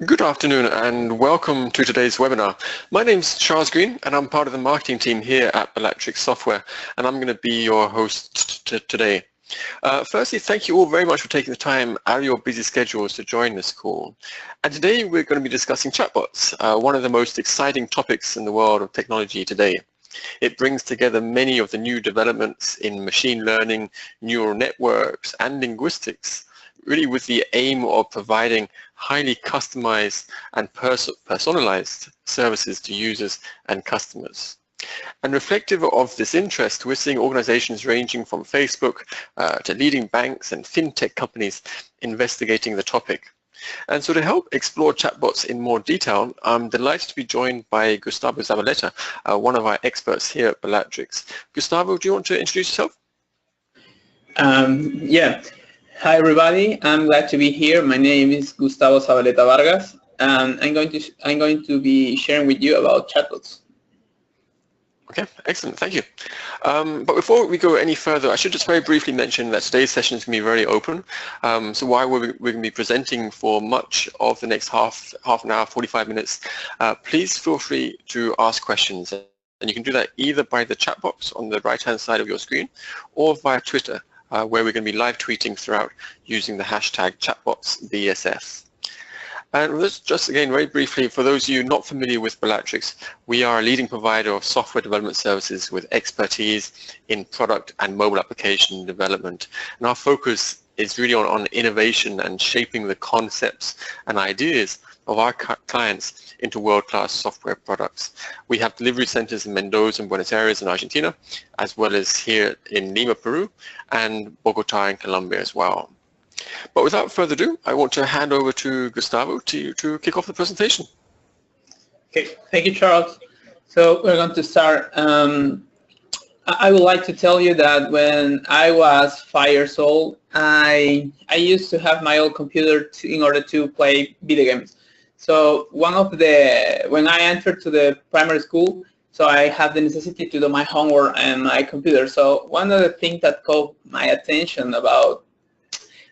Good afternoon and welcome to today's webinar. My name's Charles Green and I'm part of the marketing team here at Bellatrix Software, and I'm going to be your host today. Firstly, thank you all very much for taking the time out of your busy schedules to join this call. And today we're going to be discussing chatbots, one of the most exciting topics in the world of technology today. It brings together many of the new developments in machine learning, neural networks, and linguistics, really with the aim of providing highly customized and personalized services to users and customers. And reflective of this interest, we're seeing organizations ranging from Facebook to leading banks and fintech companies investigating the topic. And so to help explore chatbots in more detail, I'm delighted to be joined by Gustavo Zavaleta, one of our experts here at Bellatrix. Gustavo, do you want to introduce yourself? Yeah. Hi everybody, I'm glad to be here. My name is Gustavo Zavaleta Vargas, and I'm going to be sharing with you about chatbots. Okay, excellent, thank you. But before we go any further, I should just very briefly mention that today's session is going to be very open. So while we're going to be presenting for much of the next half an hour, 45 minutes, please feel free to ask questions. And you can do that either by the chat box on the right-hand side of your screen or via Twitter, where we're going to be live tweeting throughout using the hashtag chatbotsBSF. And let's just again very briefly, for those of you not familiar with Bellatrix, we are a leading provider of software development services with expertise in product and mobile application development. And our focus is really on innovation and shaping the concepts and ideas of our clients into world-class software products. We have delivery centers in Mendoza and Buenos Aires in Argentina, as well as here in Lima, Peru, and Bogota in Colombia as well. But without further ado, I want to hand over to Gustavo to kick off the presentation. Okay, thank you, Charles. So we're going to start. I would like to tell you that when I was 5 years old, I used to have my old computer in order to play video games. So when I entered to the primary school, so I had the necessity to do my homework and my computer. So one of the things that caught my attention about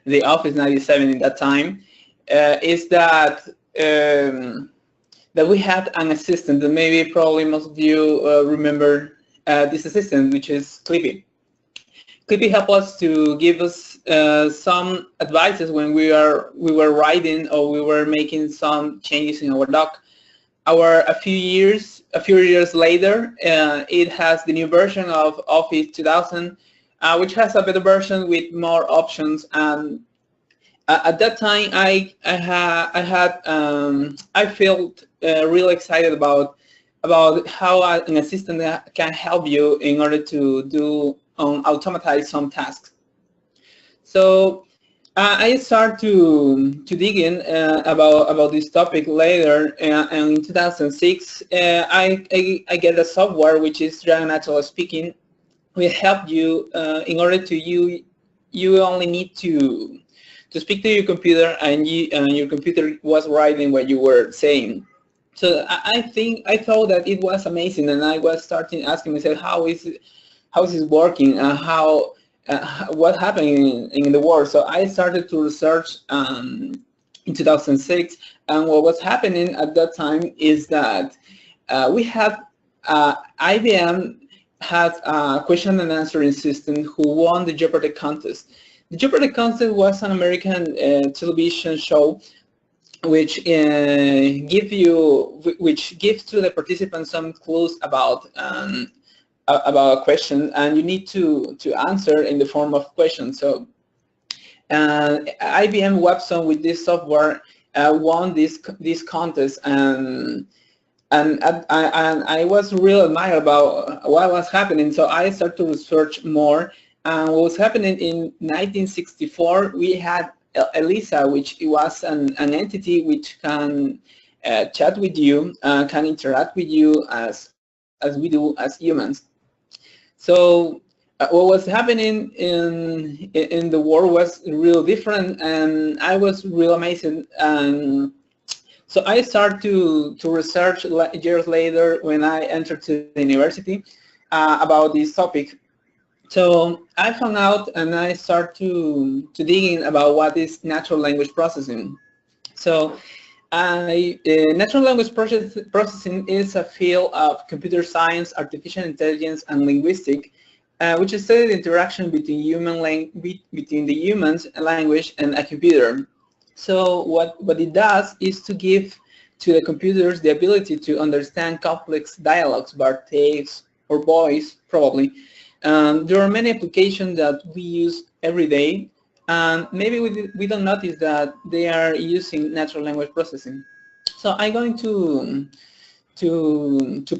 the Office 97 in that time is that that we had an assistant that maybe probably most of you remember this assistant, which is Clippy. Clippy helped us to give us some advices when we were writing or we were making some changes in our doc. A few years later, it has the new version of Office 2000, which has a better version with more options. And at that time, I felt really excited about how an assistant can help you in order to automatize some tasks. So I start to dig in about this topic later, and in 2006, I get a software which is Natural Speaking. Will help you in order to you only need to speak to your computer, and your computer was writing what you were saying. So I thought that it was amazing, and I was starting asking myself, how is it working, what happened in the world. So I started to research in 2006, and what was happening at that time is that we had IBM had a question and answering system who won the Jeopardy contest. The Jeopardy contest was an American television show which gives to the participants some clues about a question, and you need to answer in the form of questions. So IBM Watson with this software won this contest, and I was real admired about what was happening. So I started to research more. And what was happening in 1964, we had Elisa, which was an entity which can chat with you, can interact with you as we do as humans. So what was happening in the world was real different, and I was real amazing. And so I started to research years later when I entered to the university about this topic. So I found out, and I started to dig in about what is natural language processing. So Natural language processing is a field of computer science, artificial intelligence, and linguistics, which study the interaction between between the human's language and a computer. So what it does is to give to the computers the ability to understand complex dialogues, by text or voice, probably. There are many applications that we use every day, and maybe we don't notice that they are using natural language processing. So I'm going to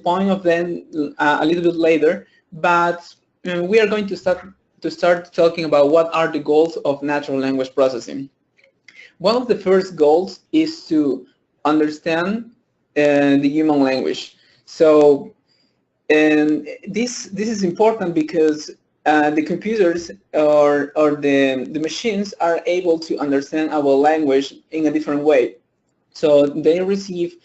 point of them a little bit later, but we are going to start talking about what are the goals of natural language processing. One of the first goals is to understand the human language. So this is important because the computers or the machines are able to understand our language in a different way. So they receive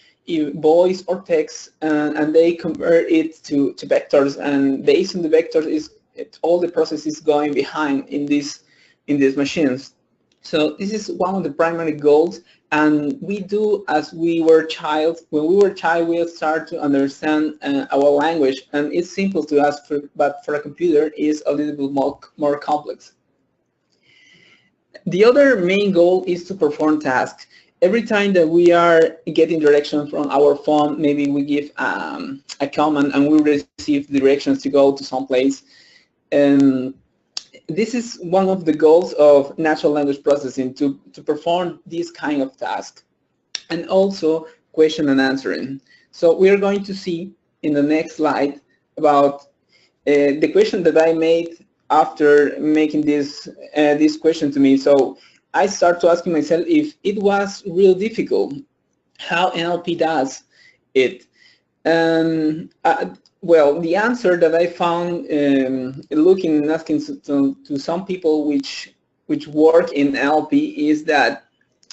voice or text and they convert it to vectors, and based on the vectors all the process is going behind in these machines. So this is one of the primary goals, and we do as we were child. When we were child, we start to understand our language, and it's simple to us, but for a computer, it's a little bit more complex. The other main goal is to perform tasks. Every time that we are getting direction from our phone, maybe we give a command and we receive directions to go to some place. This is one of the goals of natural language processing, to perform this kind of task, and also question and answering. So we are going to see in the next slide about the question that I made after making this question to me. So I start to asking myself if it was real difficult, how NLP does it. Well, the answer that I found looking and asking to some people which work in NLP is that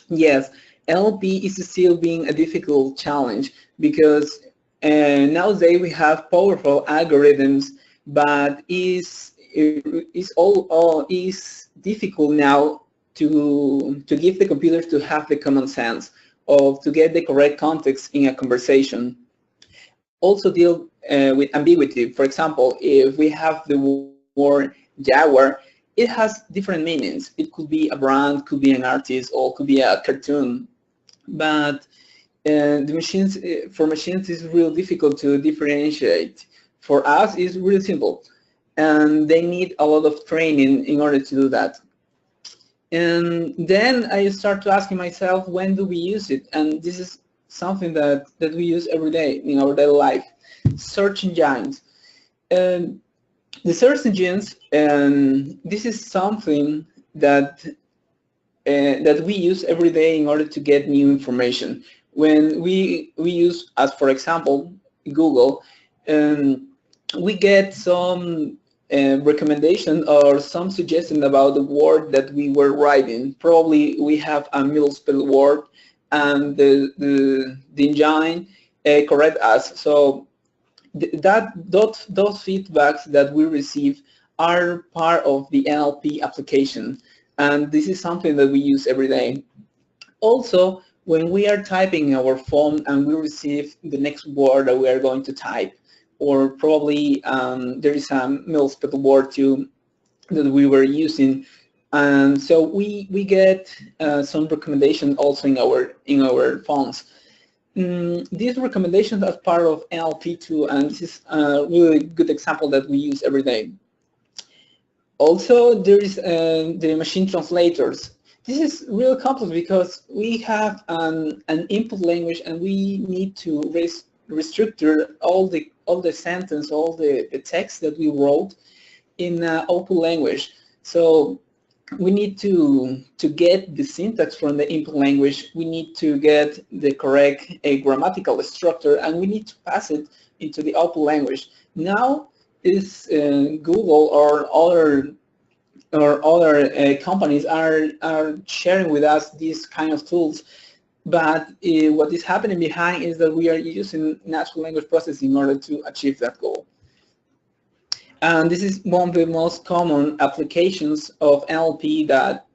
yes, NLP is still being a difficult challenge, because nowadays we have powerful algorithms, but is difficult now to give the computers to have the common sense of to get the correct context in a conversation. Also deal with ambiguity. For example, if we have the word Jaguar, it has different meanings. It could be a brand, could be an artist, or could be a cartoon. But the machines, for machines, it's real difficult to differentiate. For us, it's really simple, and they need a lot of training in order to do that. And then I start to asking myself, when do we use it? And this is something that we use every day in our daily life. Search engines. The search engines, this is something that we use every day in order to get new information. When we use, as for example, Google, we get some recommendation or some suggestion about the word that we were writing. Probably we have a misspelled word, and the engine correct us. So those feedbacks that we receive are part of the NLP application, and this is something that we use every day. Also, when we are typing in our phone and we receive the next word that we are going to type, or probably there is a misspelled word too that we were using, and so we get some recommendations also in our phones. These recommendations are part of NLP too, and this is a really good example that we use every day. Also, there is the machine translators. This is real complex because we have an input language, and we need to restructure all the sentence, all the text that we wrote in output language. So we need to get the syntax from the input language. We need to get the correct grammatical structure, and we need to pass it into the output language. Now, is Google or other companies are sharing with us these kind of tools, but what is happening behind is that we are using natural language processing in order to achieve that goal. And this is one of the most common applications of NLP that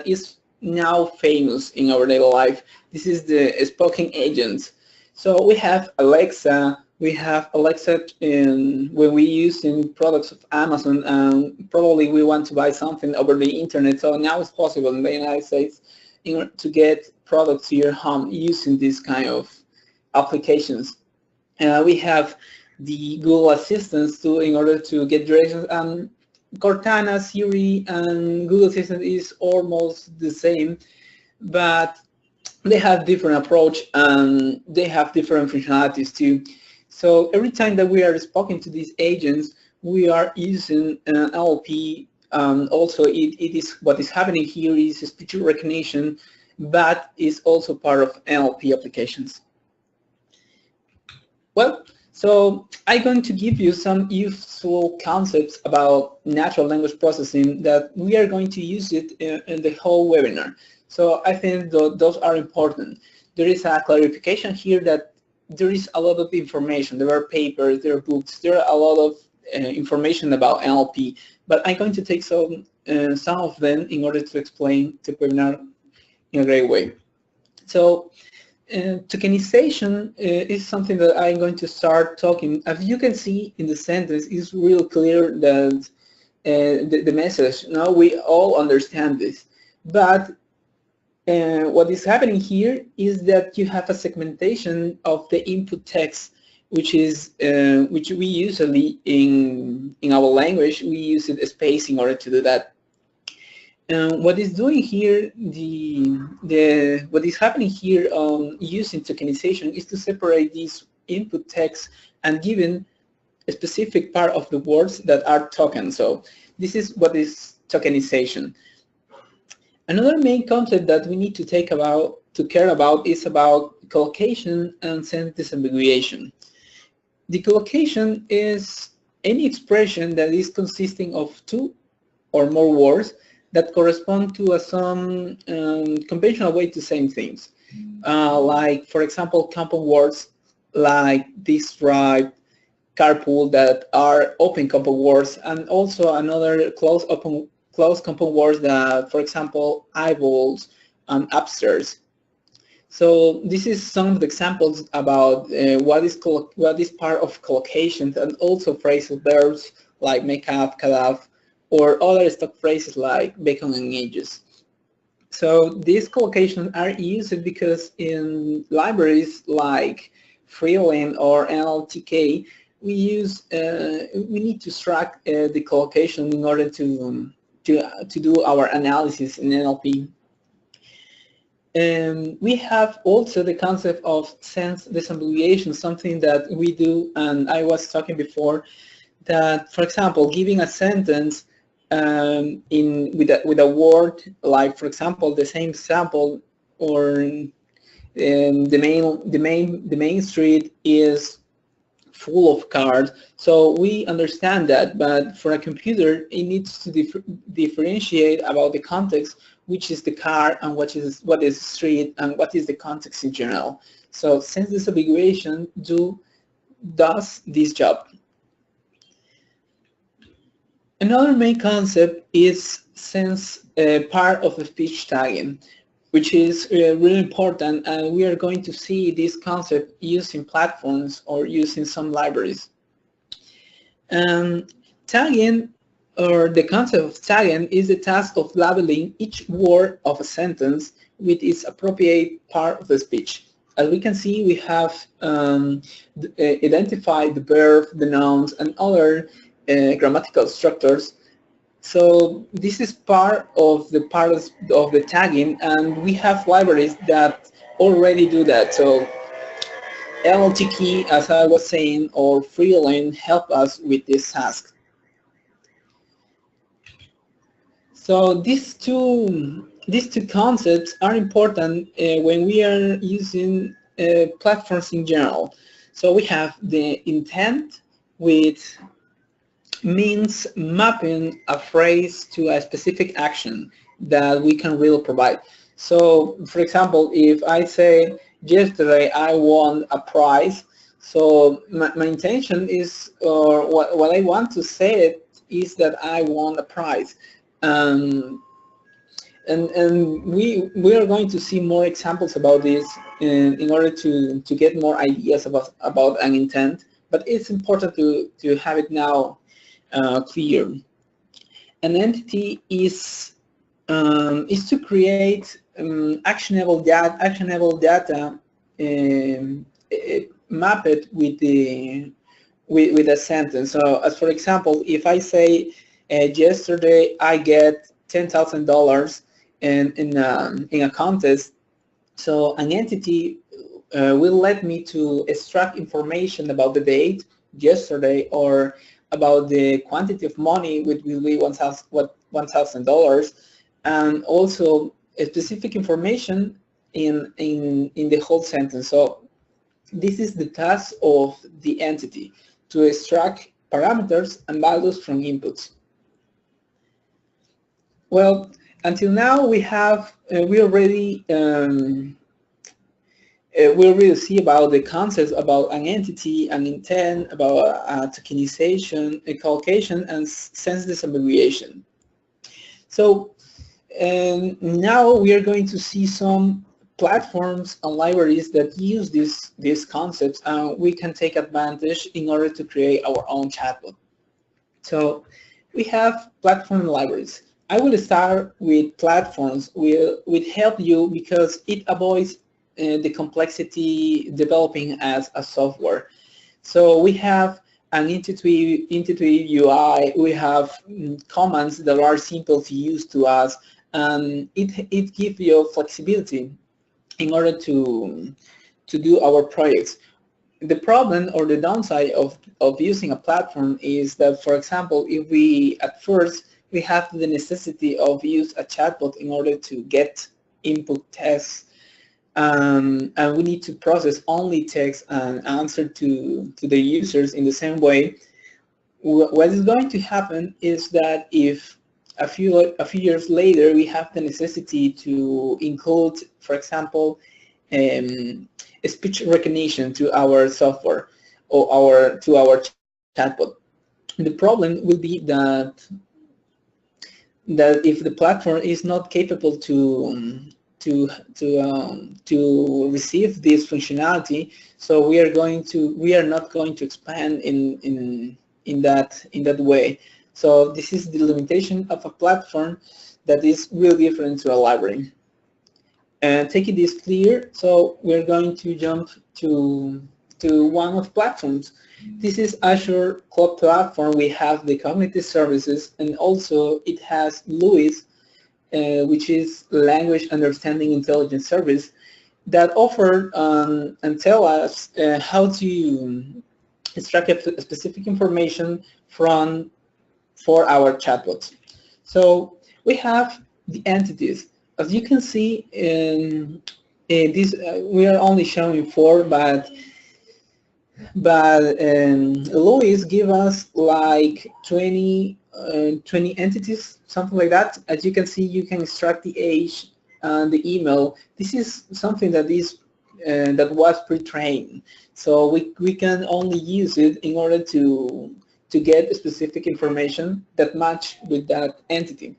is now famous in our daily life. This is the spoken agent. So we have Alexa. We have Alexa when we use in products of Amazon, and probably we want to buy something over the internet. So now it's possible in the United States to get products to your home using this kind of applications. We have the Google Assistants too, in order to get directions. Cortana, Siri, and Google Assistant is almost the same, but they have different approach and they have different functionalities too. So every time that we are speaking to these agents, we are using NLP. Also, it is what is happening here is speech recognition, but is also part of NLP applications. Well, so I'm going to give you some useful concepts about natural language processing that we are going to use it in the whole webinar. So I think those are important. There is a clarification here that there is a lot of information. There are papers, there are books, there are a lot of information about NLP, but I'm going to take some of them in order to explain the webinar in a great way. So tokenization is something that I'm going to start talking. As you can see in the sentence, it's real clear that the message, now we all understand this, but what is happening here is that you have a segmentation of the input text, which we usually in our language we use it as space in order to do that. What is doing here, what is happening here using tokenization is to separate these input text and given a specific part of the words that are tokens. So this is what is tokenization. Another main concept that we need to care about is about collocation and sense disambiguation. The collocation is any expression that is consisting of two or more words that correspond to some conventional way to say things. Like, for example, compound words like describe, carpool, that are open compound words, and also another closed compound words that, for example, eyeballs and upstairs. So this is some of the examples about what is part of collocations, and also phrasal verbs like make up, cut off, or other stock phrases like bacon and eggs. So these collocations are used because in libraries like Freeland or NLTK, we need to extract the collocation in order to do our analysis in NLP. We have also the concept of sense disambiguation, something that we do, and I was talking before, that, for example, giving a sentence with a word, like, for example, the same sample, or the main street is full of cars. So we understand that, but for a computer, it needs to differentiate about the context, which is the car and what is the street and what is the context in general. So sense disambiguation does this job. Another main concept is sense part of the speech tagging, which is really important, and we are going to see this concept used in platforms or used in some libraries. Tagging, or the concept of tagging, is the task of labeling each word of a sentence with its appropriate part of the speech. As we can see, we have identified the verb, the nouns, and other grammatical structures. So this is part of the tagging, and we have libraries that already do that. So NLTK, as I was saying, or Freeland help us with this task. So these two concepts are important when we are using platforms in general. So we have the intent, which means mapping a phrase to a specific action that we can really provide. So, for example, if I say, yesterday I won a prize, so my intention is, or what I want to say is that I won a prize. And we are going to see more examples about this in order to get more ideas about an intent, but it's important to have it now clear. An entity is to create actionable data mapped with a sentence. So, as for example, if I say yesterday I get $10,000 in a contest, so an entity will let me to extract information about the date, yesterday, or about the quantity of money, which will be $1,000, and also a specific information in the whole sentence. So this is the task of the entity, to extract parameters and values from inputs. Well, until now we have we already see about the concepts about an entity, an intent, about tokenization, a collocation, and sense disaggregation. So now we are going to see some platforms and libraries that use these concepts, and we can take advantage in order to create our own chatbot. So we have platform libraries. I will start with platforms, will help you because it avoids the complexity developing as a software. So we have an intuitive UI, we have commands that are simple to use to us, and it gives you flexibility in order to do our projects. The problem or the downside of using a platform is that, for example, if we at first we have the necessity of use a chatbot in order to get input text, and we need to process only text and answer to the users in the same way, what is going to happen is that if a few years later we have the necessity to include, for example, speech recognition to our software or to our chatbot, the problem will be that if the platform is not capable to receive this functionality, so we are not going to expand in that way. So this is the limitation of a platform that is really different to a library. And taking this clear, so we're going to jump to one of platforms. This is Azure Cloud Platform. We have the cognitive services, and also it has LUIS, which is Language Understanding Intelligence Service, that offer and tell us how to extract specific information for our chatbots. So we have the entities. As you can see, in this we are only showing 4, but Louis give us like 20 entities, something like that. As you can see, you can extract the age and the email. This is something that is that was pre-trained, so we can only use it in order to get specific information that match with that entity.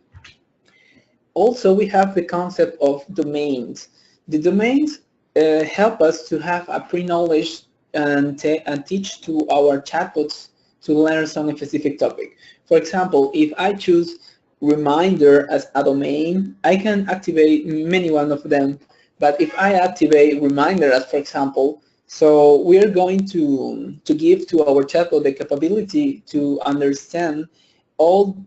Also, we have the concept of domains. The domains help us to have a pre-knowledge and teach to our chatbots to learn some specific topic. For example, if I choose reminder as a domain, I can activate many one of them. But if I activate reminder as, for example, so we're going to give to our chatbot the capability to understand all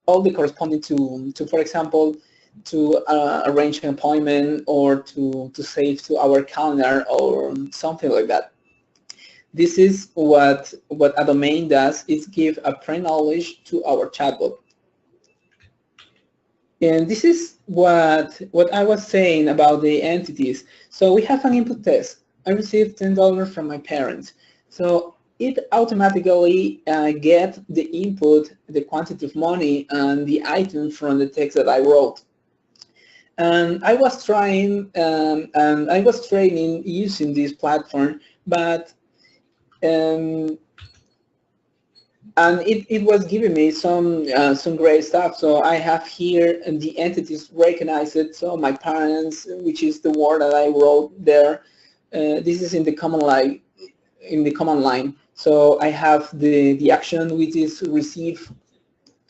the corresponding to for example, to arrange an appointment or to save to our calendar or something like that. This is what a domain does, is give a pre-knowledge to our chatbot. And this is what I was saying about the entities. So we have an input test. I received $10 from my parents. So it automatically get the input, the quantity of money, and the item from the text that I wrote. And I was trying, and I was training using this platform, but And it was giving me some great stuff. So I have here the entities recognized. So my parents, which is the word that I wrote there. This is in the command line. So I have the action, which is receive.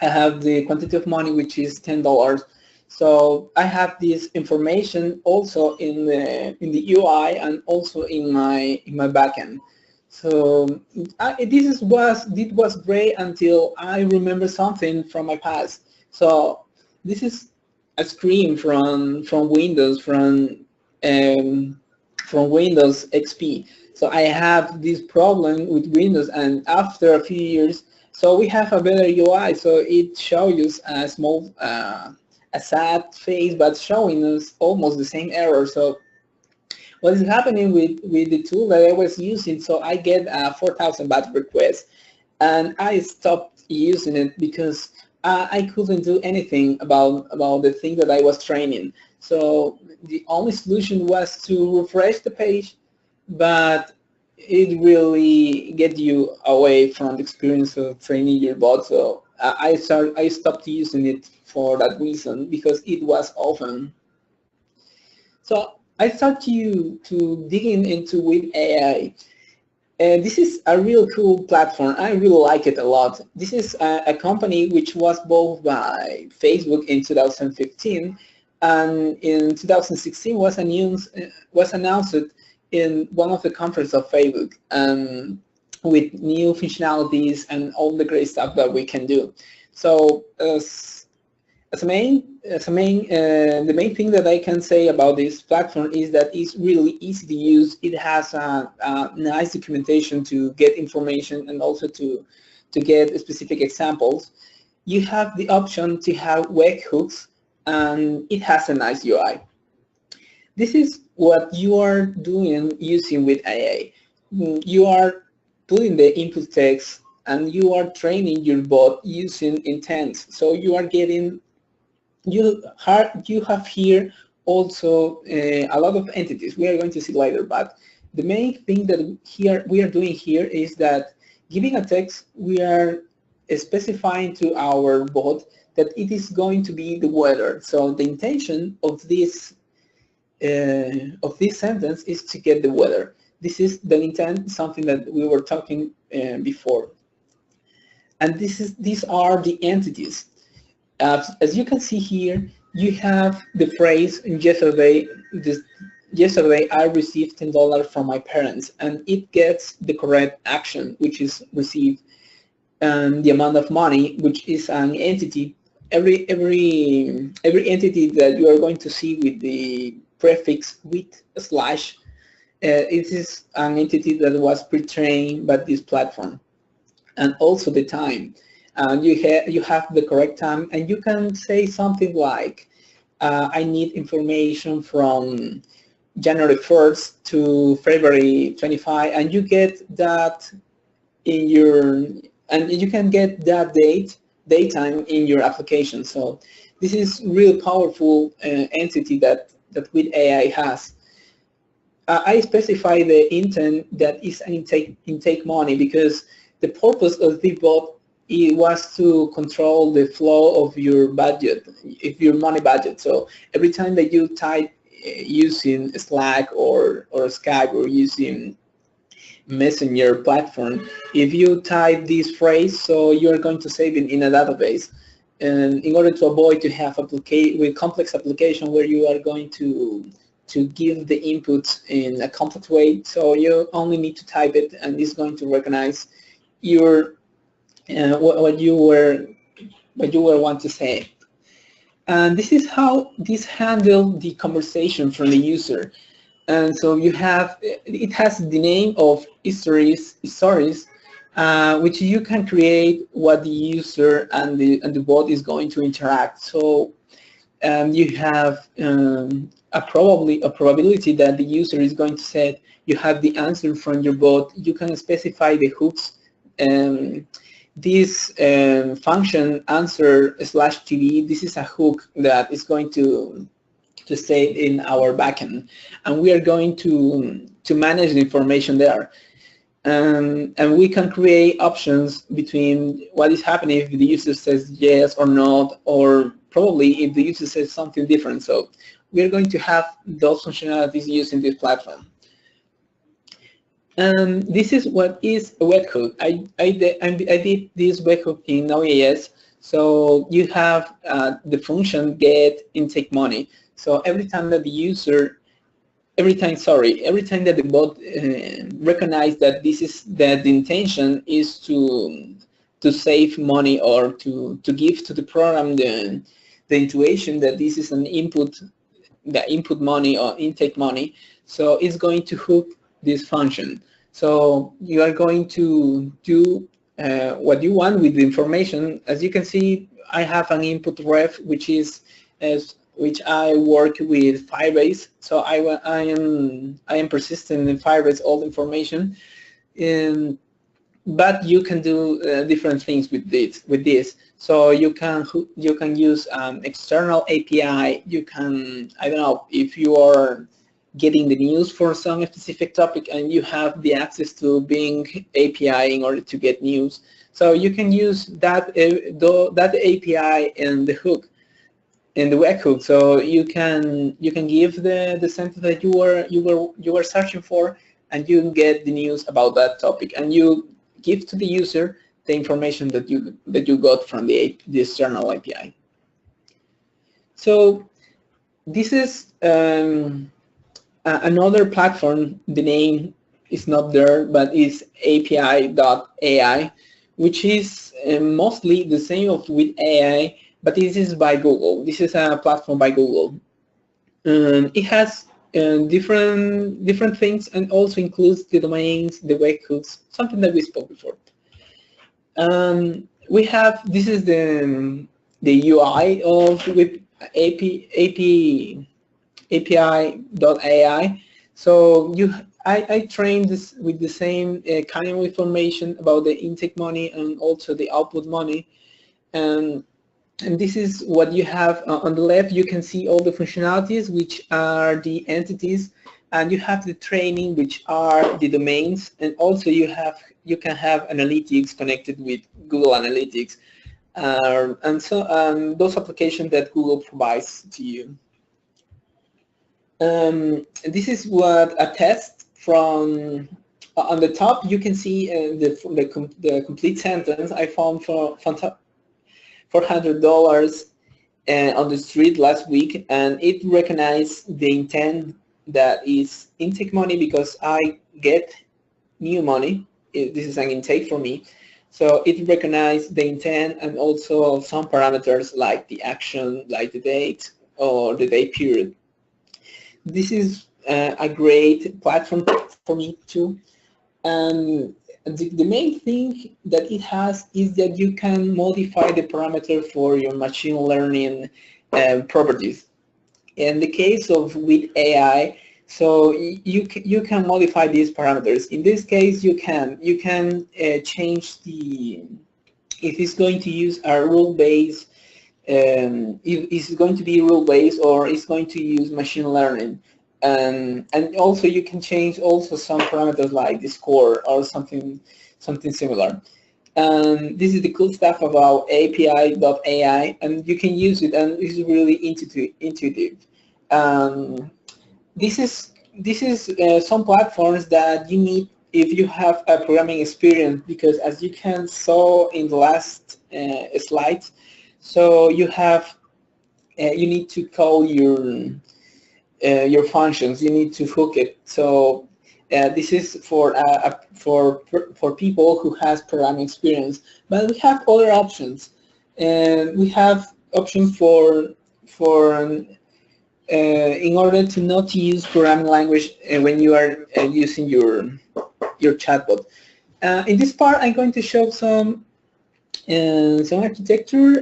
I have the quantity of money, which is $10. So I have this information also in the UI and also in my backend. So this was great until I remember something from my past. So this is a screen from Windows from Windows XP. So I have this problem with Windows, and after a few years, so we have a better UI. So it shows a small a sad face, but showing us almost the same error. So what is happening with the tool that I was using? So I get a 4,000 baht request, and I stopped using it because I couldn't do anything about the thing that I was training. So the only solution was to refresh the page, but it really gets you away from the experience of training your bot. So I stopped using it for that reason, because it was often. So I start to digging into wit.ai. And this is a real cool platform. I really like it a lot. This is a company which was bought by Facebook in 2015, and in 2016 was announced in one of the conferences of Facebook, with new functionalities and all the great stuff that we can do. So the main thing that I can say about this platform is that it's really easy to use. It has a nice documentation to get information and also to get specific examples. You have the option to have webhooks, and it has a nice UI. This is what you are doing using wit.ai. You are putting the input text, and you are training your bot using intents. So you are getting you have here also a lot of entities. We are going to see later, but the main thing that we are doing here is that giving a text, we are specifying to our bot that it is going to be the weather. So the intention of this sentence is to get the weather. This is the intent, something that we were talking before. And these are the entities. As you can see here, you have the phrase yesterday I received $10 from my parents, and it gets the correct action, which is receive, and the amount of money, which is an entity. Every entity that you are going to see with the prefix with slash, it is an entity that was pre-trained by this platform, and also the time. You have the correct time, and you can say something like, I need information from January 1st to February 25, and you get that in and you can get that datetime in your application. So this is really powerful entity that wit.ai has. I specify the intent that is an intake money, because the purpose of the bot, it was to control the flow of your budget, if your money budget. So every time that you type using Slack or Skype or using Messenger platform, if you type this phrase, so you're going to save it in a database. And in order to avoid to have with complex application where you are going to give the inputs in a complex way, so you only need to type it, and it's going to recognize your what you were want to say. And this is how this handles the conversation from the user. And so you have, it has the name of stories, which you can create what the user and the bot is going to interact. So you have a probability that the user is going to say. You have the answer from your bot. You can specify the hooks. This function answer/tv, this is a hook that is going to stay in our backend, and we are going to manage the information there. and we can create options between what is happening if the user says yes or not, or probably if the user says something different. So we're going to have those functionalities using this platform. This is what is a webhook. I did this webhook in Node.js. So you have the function get intake money. So every time that the user, every time that the bot recognizes that that the intention is to save money or to give to the program the intuition that this is an input, the input money or intake money. So it's going to hook this function. So you are going to do what you want with the information. As you can see, I have an input ref which I work with Firebase. So I am persistent in Firebase all the information, but you can do different things with this. So you can use external API. You can, I don't know, if you are getting the news for some specific topic and you have the access to Bing API in order to get news. So you can use that API and the hook, in the webhook. So you can give the sentence that you were searching for, and you get the news about that topic, and you give to the user the information that you got from the external API. So this is another platform. The name is not there, but it's api.ai, which is mostly the same of wit.ai, but this is by Google. This is a platform by Google. It has different things, and also includes the domains, the webhooks, something that we spoke before. We have, this is the UI of api.ai. So I trained this with the same kind of information about the intake money and also the output money. And this is what you have on the left. You can see all the functionalities, which are the entities, and you have the training, which are the domains, and also you can have analytics connected with Google Analytics, and so those applications that Google provides to you. This is what a test from on the top. You can see the complete sentence. I found for $400 on the street last week, and it recognized the intent that is intake money because I get new money. This is an intake for me. So it recognized the intent and also some parameters like the action, like the date or the date period. This is a great platform for me too. The main thing that it has is that you can modify the parameter for your machine learning properties. In the case of wit.ai, so you can modify these parameters. In this case, you can change the, if it's going to use a rule-based, if it's going to be rule-based or it's going to use machine learning. And also you can change also some parameters like the score or something similar. This is the cool stuff about api.ai, and you can use it, and it's really intuitive. This is some platforms that you need if you have a programming experience, because as you can saw in the last slides, so you need to call your functions. You need to hook it. So this is for people who has programming experience. But we have other options, and we have options for in order to not use programming language when you are using your chatbot. In this part, I'm going to show some architecture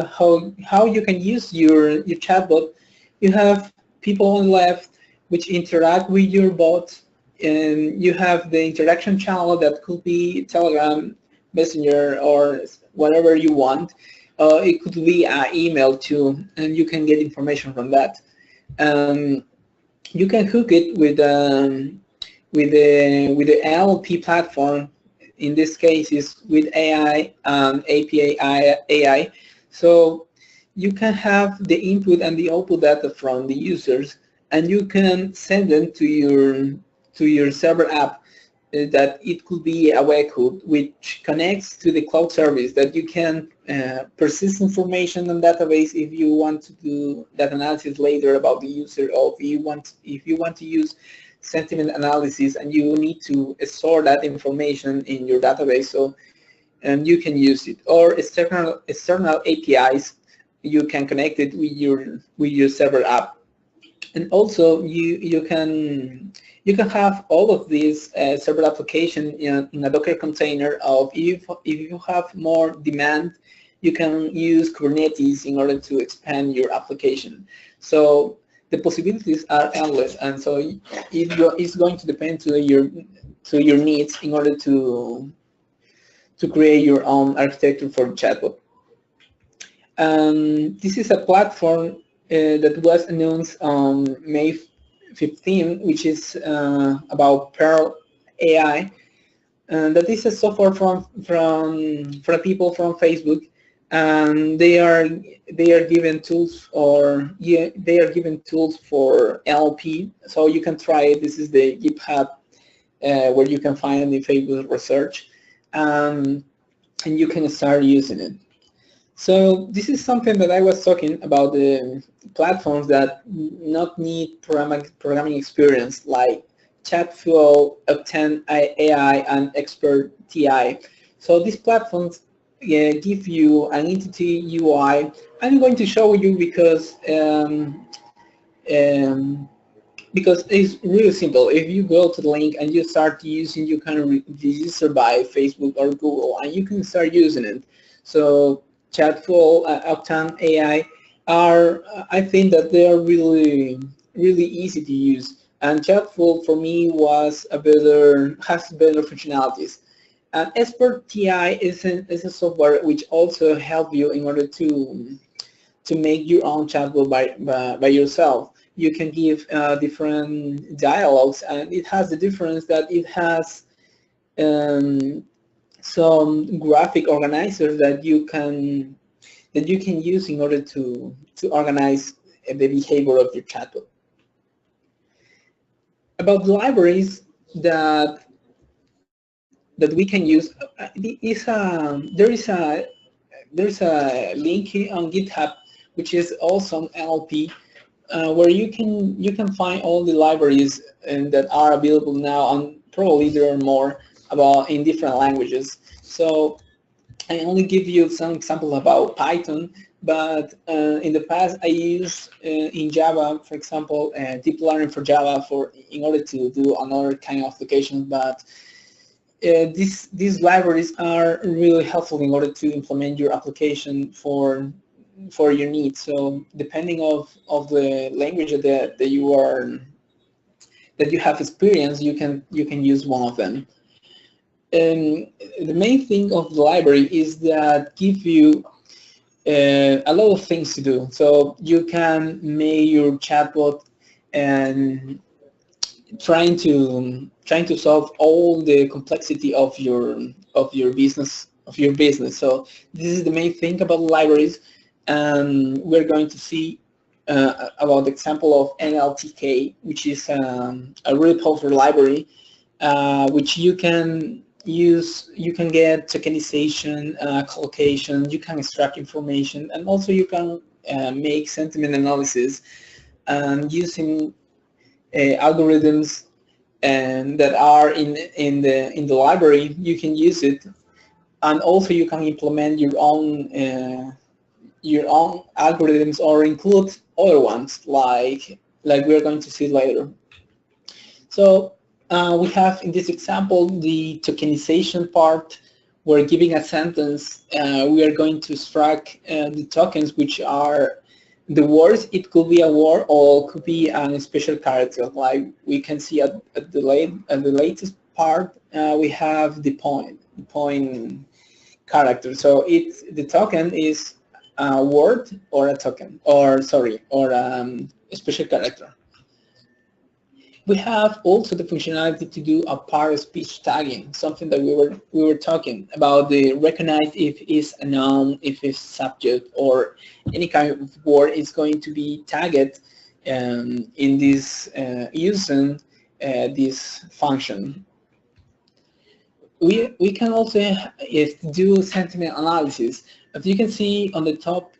how you can use your chatbot. You have people on the left which interact with your bot, and you have the interaction channel that could be Telegram, Messenger, or whatever you want. It could be an email too, and you can get information from that. You can hook it with the NLP platform. In this case, is wit.ai and api.ai. So you can have the input and the output data from the users, and you can send them to your server app. That it could be a webhook which connects to the cloud service, that you can persist information on database if you want to do that analysis later about the user, or if you want to use sentiment analysis and you need to store that information in your database, so you can use it. Or external APIs, you can connect it with your server app. And also you can have all of these server application in a Docker container. Of if you have more demand, you can use Kubernetes in order to expand your application. So the possibilities are endless, and so it's going to depend to your needs in order to create your own architecture for chatbot. This is a platform that was announced on May 15, which is about Pearl AI. That is a software from people from Facebook, and they are given tools, they are given tools for NLP. So you can try it. This is the GitHub where you can find the Facebook research, and you can start using it. So this is something that I was talking about, the platforms that not need programming experience, like Chatbots, Untitled AI, and Expert.ai. So these platforms give you an entity UI. I'm going to show you because it's really simple. If you go to the link and you start using, you can register by Facebook or Google, and you can start using it. So Chatbots, Untitled AI I think that they are really easy to use. And Chatbots for me has better functionalities. And Expert.ai is a software which also helps you in order to make your own chatbot by yourself. You can give different dialogues, and it has the difference that it has some graphic organizers that you can use in order to organize the behavior of your chatbot. About the libraries that we can use, there's a link on GitHub, which is also on NLP, where you can find all the libraries that are available now, and probably there are more in different languages. So I only give you some examples about Python, but in the past I used in Java, for example, deep learning for Java in order to do another kind of application. But these libraries are really helpful in order to implement your application for your needs. So depending of the language that you have experience, you can use one of them. The main thing of the library is that give you a lot of things to do. So you can make your chatbot and trying to solve all the complexity of your business. So this is the main thing about libraries, and we're going to see about the example of NLTK, which is a really powerful library, which you can use. You can get tokenization, collocation, you can extract information, and also you can make sentiment analysis using algorithms that are in the library. You can use it, and also you can implement your own algorithms, or include other ones like we're going to see later. So we have in this example the tokenization part, where giving a sentence we are going to extract the tokens, which are the words. It could be a word or it could be a special character. Like we can see at the latest part, we have the point character. So the token is a word or a token, or sorry, or a special character. We have also the functionality to do a part-of-speech tagging, something that we were talking about. The recognize if it's a noun, if it's subject, or any kind of word is going to be tagged in this using this function. We can also do sentiment analysis. As you can see on the top,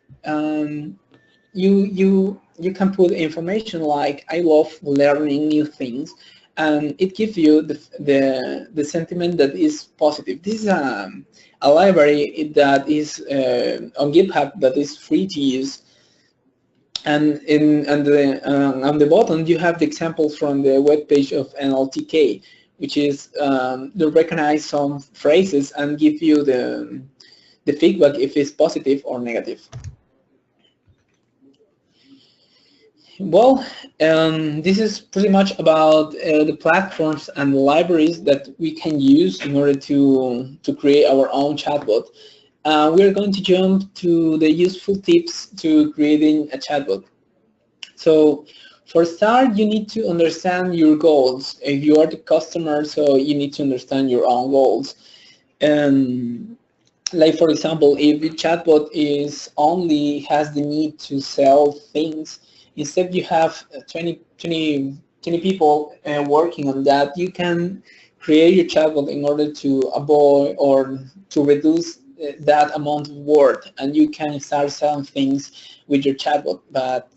you can put information like I love learning new things, and it gives you the sentiment that is positive. This is a library that is on GitHub that is free to use, and on the bottom you have the examples from the web page of NLTK, which is to recognize some phrases and give you the feedback if it's positive or negative. Well, this is pretty much about the platforms and libraries that we can use in order to create our own chatbot. We're going to jump to the useful tips to creating a chatbot. So for start, you need to understand your goals. If you are the customer, so you need to understand your own goals. Like for example, if the chatbot only has the need to sell things, instead you have 20 people working on that, you can create your chatbot in order to avoid or to reduce that amount of work, and you can start selling things with your chatbot. But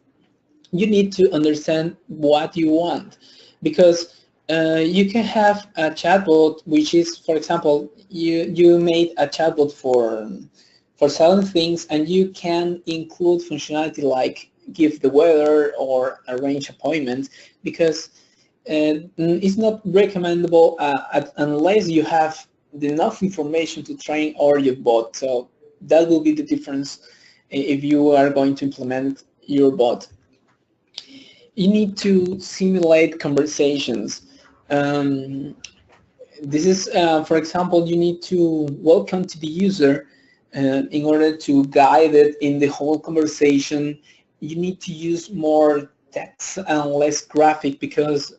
you need to understand what you want, because you can have a chatbot which is, for example, you made a chatbot for selling things, and you can include functionality like give the weather or arrange appointments, because it's not recommendable unless you have enough information to train all your bot. So that will be the difference if you are going to implement your bot. You need to simulate conversations. This is, for example, you need to welcome to the user in order to guide it in the whole conversation. You need to use more text and less graphic, because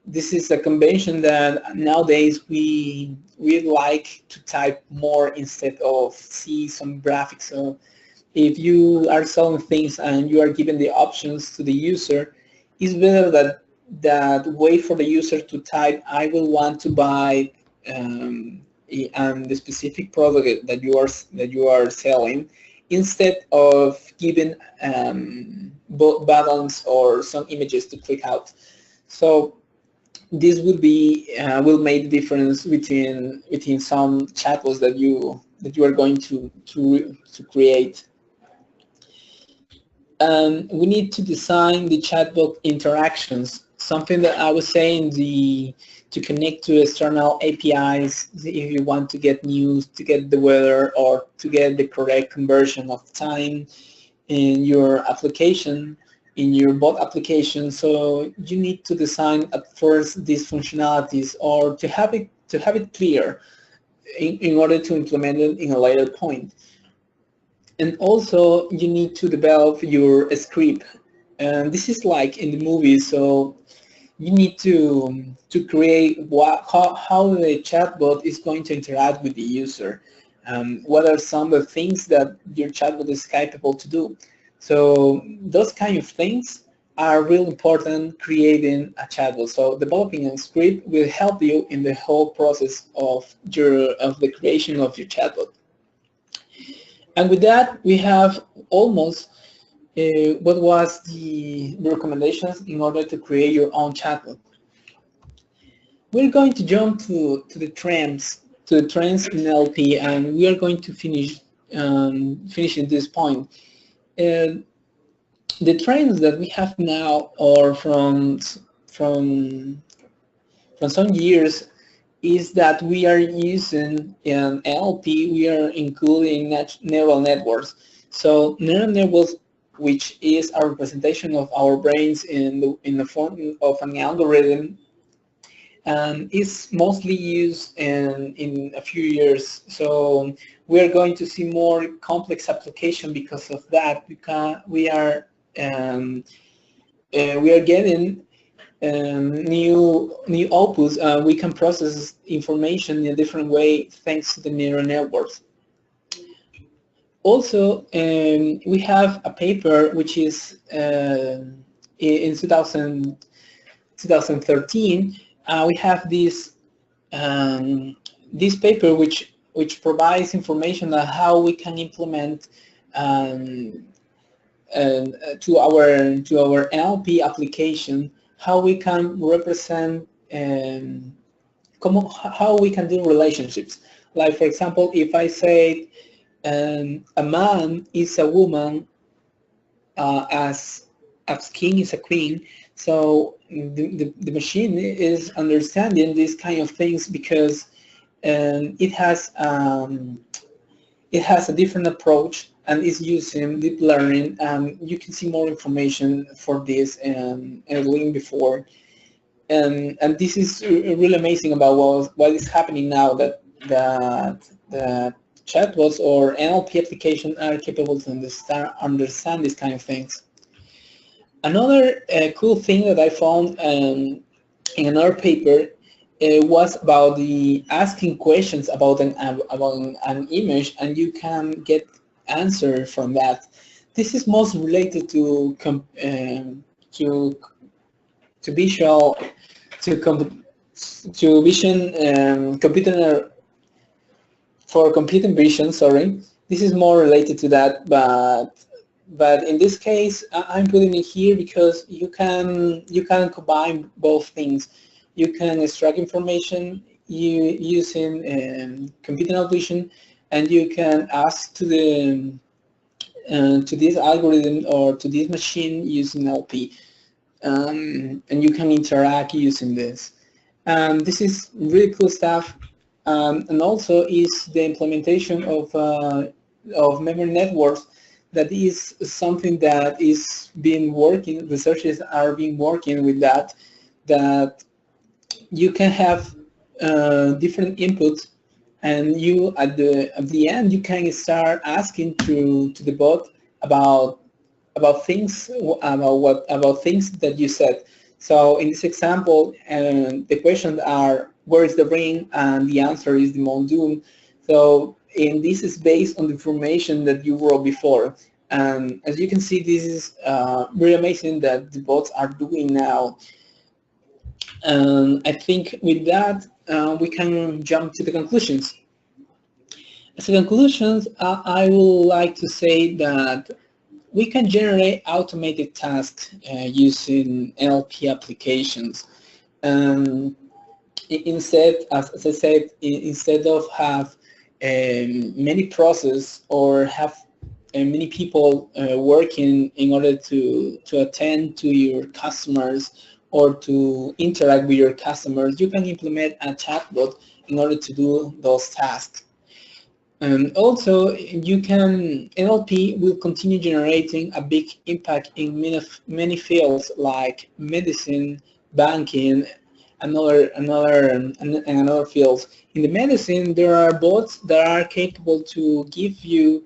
this is a convention that nowadays we like to type more instead of see some graphics. So if you are selling things and you are giving the options to the user, it's better that wait for the user to type, I will want to buy the specific product that you are selling, instead of giving buttons or some images to click out. So this will make the difference within some chatbots that you are going to create. We need to design the chatbot interactions, something that I was saying, to connect to external APIs if you want to get news, to get the weather, or to get the correct conversion of time in your application, in your bot application. So you need to design at first these functionalities, or to have it clear in order to implement it in a later point. And also you need to develop your script. And this is like in the movies, so you need to create how the chatbot is going to interact with the user. What are some of the things that your chatbot is capable to do? So those kind of things are real important creating a chatbot. So developing a script will help you in the whole process of the creation of your chatbot. And with that, we have almost what was the recommendations in order to create your own chatbot. We're going to jump to the trends in LP, and we are going to finish finishing this point. The trends that we have now are from some years, is that we are using in NLP, we are including neural networks. So neural networks, which is a representation of our brains in the form of an algorithm, is mostly used in a few years. So we are going to see more complex application because of that, because we are getting new outputs, we can process information in a different way thanks to the neural networks. Also, we have a paper which is in 2013. We have this paper which provides information on how we can implement to our NLP application, how we can represent how we can do relationships. Like, for example, if I say a man is a woman as king is a queen, so the machine is understanding these kind of things because it has a different approach and is using deep learning. You can see more information for this in a link before. And this is really amazing about what is happening now, that the chatbots or NLP applications are capable to understand these kind of things. Another cool thing that I found in another paper was about the asking questions about an image, and you can get answer from that. This is most related to visual to vision computer for computer vision. Sorry, this is more related to that, but in this case I'm putting it here because you can combine both things. You can extract information using computer vision, and you can ask to this algorithm or to this machine using NLP, and you can interact using this. This is really cool stuff, and also is the implementation of memory networks. That is something that is being working. Researchers are being working with that you can have different inputs, and you at the end you can start asking to the bot about things that you said. So in this example, the questions are, where is the ring? And the answer is the Mondoon. So, and this is based on the information that you wrote before. And as you can see, this is really amazing that the bots are doing now. I think with that, we can jump to the conclusions. As a conclusions, I would like to say that we can generate automated tasks using NLP applications. Instead, as I said, instead of have many processes or have many people working in order to attend to your customers or to interact with your customers, you can implement a chatbot in order to do those tasks. And also, NLP will continue generating a big impact in many fields like medicine, banking, and other fields. In the medicine, there are bots that are capable to give you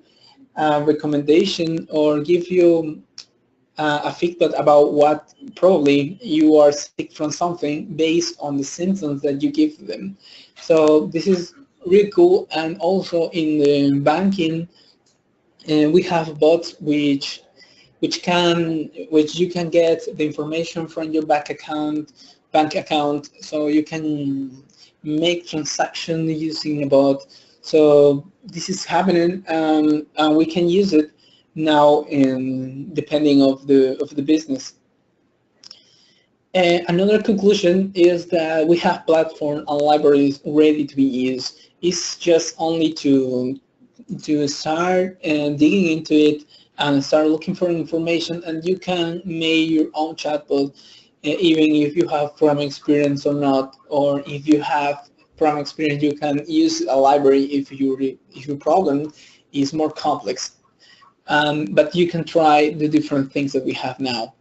a recommendation or give you a feedback about what probably you are sick from something based on the symptoms that you give them. So this is really cool. And also in the banking, we have bots which you can get the information from your bank account, so you can make transactions using a bot. So this is happening, and we can use it now depending of the business. Another conclusion is that we have platform and libraries ready to be used. It's just only to start digging into it and start looking for information, and you can make your own chatbot, even if you have programming experience or not, or if you have programming experience, you can use a library if your problem is more complex. But you can try the different things that we have now.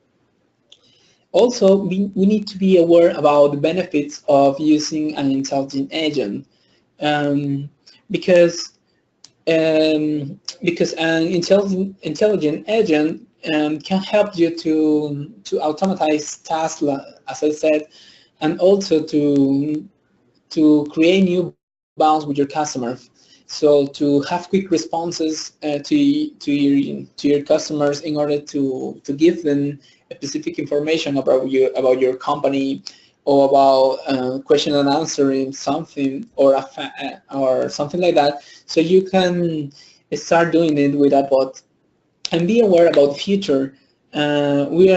Also, we need to be aware about the benefits of using an intelligent agent, because an intelligent agent can help you to automatize tasks as I said, and also to create new bonds with your customers. So to have quick responses to your customers in order to give them specific information about your company, or about question and answering something, or something like that. So you can start doing it with a bot, and be aware about the future. We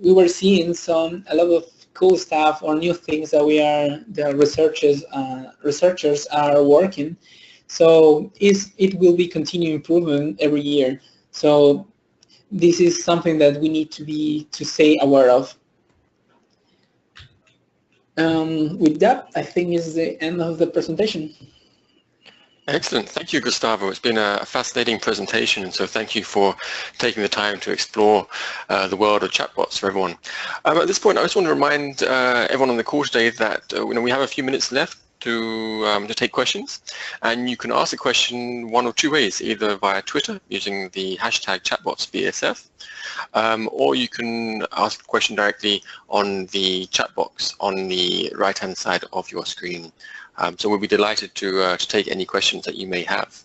were seeing a lot of cool stuff or new things that the researchers are working. So it will be continuing improvement every year. So this is something that we need to stay aware of. With that, I think is the end of the presentation. Excellent. Thank you, Gustavo. It's been a fascinating presentation, and so thank you for taking the time to explore the world of chatbots for everyone. At this point, I just want to remind everyone on the call today that we have a few minutes left to take questions, and you can ask a question one of two ways, either via Twitter using the hashtag chatbotsBSF, or you can ask a question directly on the chat box on the right-hand side of your screen. So we'll be delighted to take any questions that you may have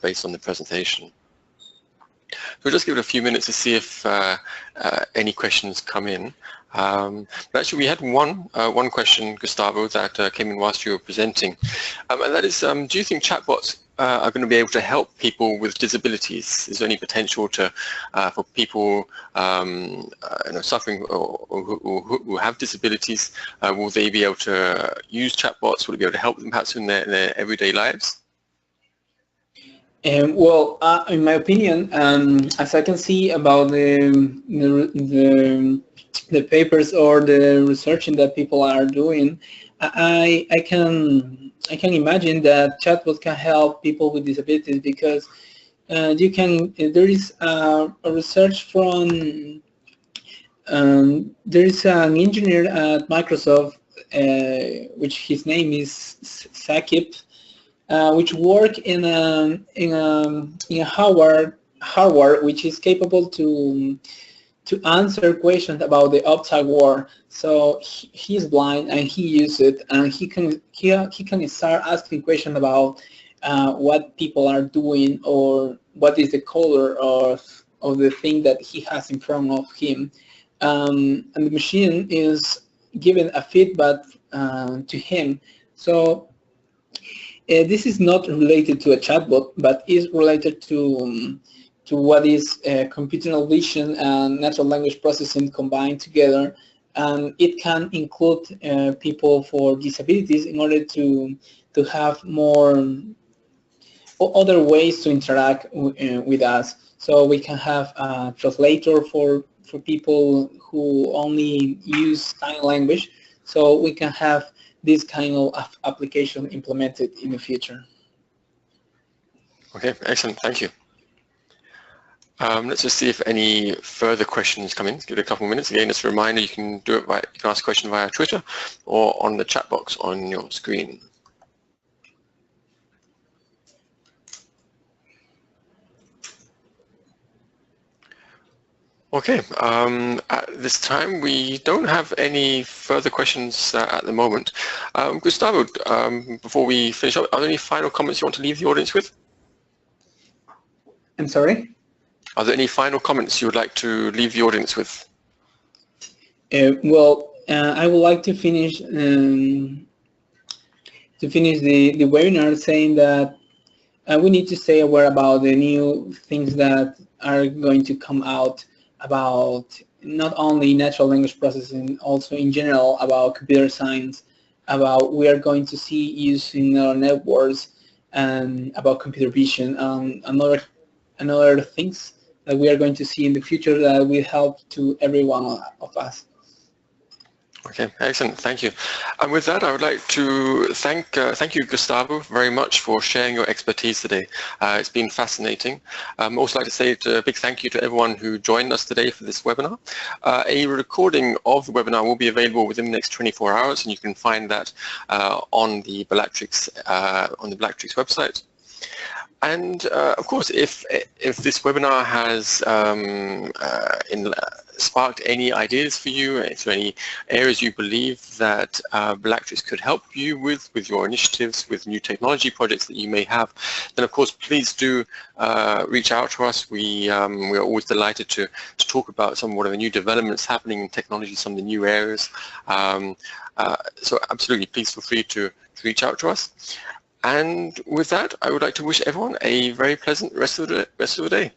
based on the presentation. So we'll just give it a few minutes to see if any questions come in. But actually, we had one question, Gustavo, that came in whilst you were presenting, and that is, do you think chatbots are going to be able to help people with disabilities? Is there any potential for people suffering or who have disabilities? Will they be able to use chatbots? Will it be able to help them perhaps in their everyday lives? Well, in my opinion, as I can see about the papers or the researching that people are doing, I can imagine that chatbot can help people with disabilities, because there is a research from there is an engineer at Microsoft, which his name is Sakib, which work in a hardware which is capable to answer questions about the outside world. So he's blind and he uses it, and he can start asking questions about what people are doing, or what is the color of the thing that he has in front of him, and the machine is giving a feedback to him. So this is not related to a chatbot, but is related to what is computational vision and natural language processing combined together, and it can include people for disabilities in order to have more other ways to interact with us. So we can have a translator for people who only use sign language. So we can have this kind of application implemented in the future. Okay, excellent. Thank you. Let's just see if any further questions come in. Give it a couple of minutes. Again, just a reminder, you can do it you can ask a question via Twitter or on the chat box on your screen. Okay, at this time we don't have any further questions at the moment. Gustavo, before we finish up, are there any final comments you want to leave the audience with? I'm sorry? Are there any final comments you would like to leave the audience with? Well, I would like to finish the webinar saying that we need to stay aware about the new things that are going to come out about not only natural language processing, also in general about computer science, about we are going to see using neural networks, and about computer vision, and other things that we are going to see in the future that will help to every one of us. Okay, excellent. Thank you. And with that, I would like to thank you, Gustavo, very much for sharing your expertise today. It's been fascinating. I'd also like to say a big thank you to everyone who joined us today for this webinar. A recording of the webinar will be available within the next 24 hours, and you can find that on the Bellatrix website. And of course, if this webinar has sparked any ideas for you, if there are any areas you believe that Blacktricks could help you with your initiatives, with new technology projects that you may have, then of course please do reach out to us. We are always delighted to talk about some of the new developments happening in technology, some of the new areas. So absolutely, please feel free to reach out to us. And with that, I would like to wish everyone a very pleasant rest of the day.